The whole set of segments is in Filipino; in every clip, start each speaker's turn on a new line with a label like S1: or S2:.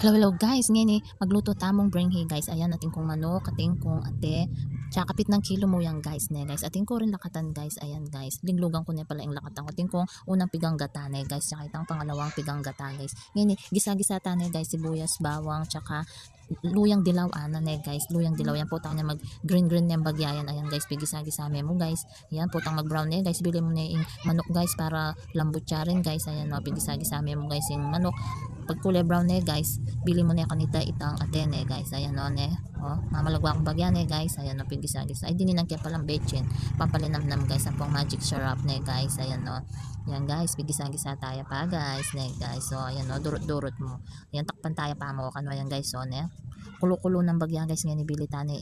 S1: Hello guys, ngayon magluto tamong bringhi guys. Ayan ating kong manok, ating kong ate, tsaka kapit ng kilo mo yan guys ne guys. Ating ko rin lakatan guys. Ayan guys. Linglugan ko na pala yung lakatan ko. Ating kong unang pigang gata ne guys, tsaka itang pangalawang pigang gata guys. Ngayon gisa-gisa ta ne guys, sibuyas, bawang, tsaka luyang dilaw ana ne guys. Luyang dilaw yan po tang mag green yung bagyayan. Ayan guys, pigisa-gisa mo guys. Ayan po tang mag brown ne guys. Bili mo na yung manok guys para lambot siya rin guys. Ayan no, pigisa-gisa mo guys yung manok. Pag kulay brown guys, bili mo na kanita itang aten guys. Ayan o mamalagwa akong bagyan guys. Ayan o, pigisa-gisa. Ay dininan kaya palang betchin. Pampalinamnam guys. Ang pang magic syrup guys. Ayan o. Yan guys, pigisa-gisa tayo pa guys guys. So ayan o, durot-durot mo. Ayan, takpan tayo pa mo. Kano yan guys. So kulo-kulo ng bagyan guys. Nga nibili tani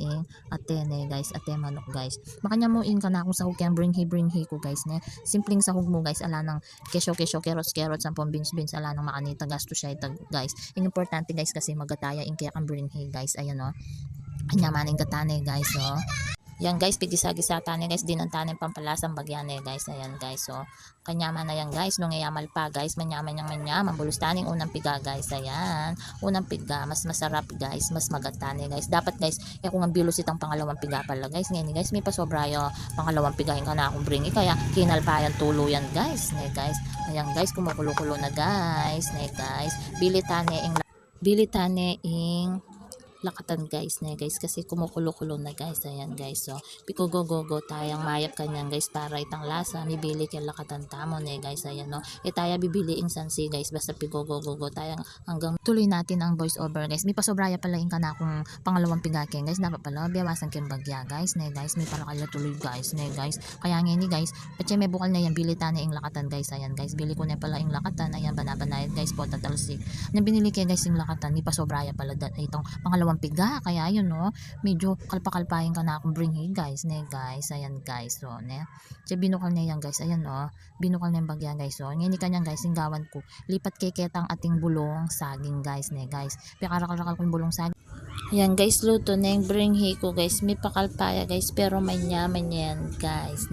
S1: aten guys. Aten manok guys. Makanya mo ka na akong sahog kayang bring-hi ko guys simpleng sahog mo guys. Ala ng kesyo-kesyo, carrots, sampung beans, ala ng makanita gasto siya ito guys. Yung importante guys kasi magataya in kaya kang bring-hi guys. Ayan o. Anyamaning gatane guys o. Yan guys, pigisa-gisa tani guys, dinantanin pampalasang bagyan guys. Ayan guys, so kanyaman na yan guys, nung yamal pa guys, manyaman yang manyaman, bulustaning unang piga guys. Ayan, unang piga, mas masarap guys, mas magatani guys. Dapat guys, kung ang bilos itang pangalawang piga pala guys. Ngayon guys, may pasobra yung pangalawang pigahin ka na akong bringi, kaya kinalpayan tulo yan guys. Guys, ayan guys, kumukulo-kulo na guys. Guys, bili tane ing lakatan guys guys kasi kumukulo-kulo na guys. Ayan guys, so pikugo-gogo tayang mayap kanyan guys para itang lasa mibili kay lakatan tamo guys. Ayan no, taya bibili ing sansi guys basta pikugo-gogo tayang hanggang tuloy natin ang voice over guys. May pasobraya pala ing kana kung pangalawang pigaken guys, dapat pala biyawasan king bagya guys guys. May para kala tuloy guys guys, kaya ngayon guys patse may bukal na yan, bili tani ing lakatan guys. Ayan guys, bili ko na pala ing lakatan. Ayan, banabanayad guys po tatalsik na binili kay guys ing lakatan. May pasobraya pala itong pangalawang piga, kaya yun no, medyo kalpa-kalpahin ka na akong bringhi guys guys. Ayan guys, so so binukal na yan guys. Ayan no, binukal na yung bagya guys. So ngayon kanyan guys, inggawan ko lipat kay ketang ating bulong saging guys guys. Pikarakal-rakal kong bulong saging. Ayan guys, luto na yung bringhi ko guys. May pakalpaya guys, pero may nyaman yan guys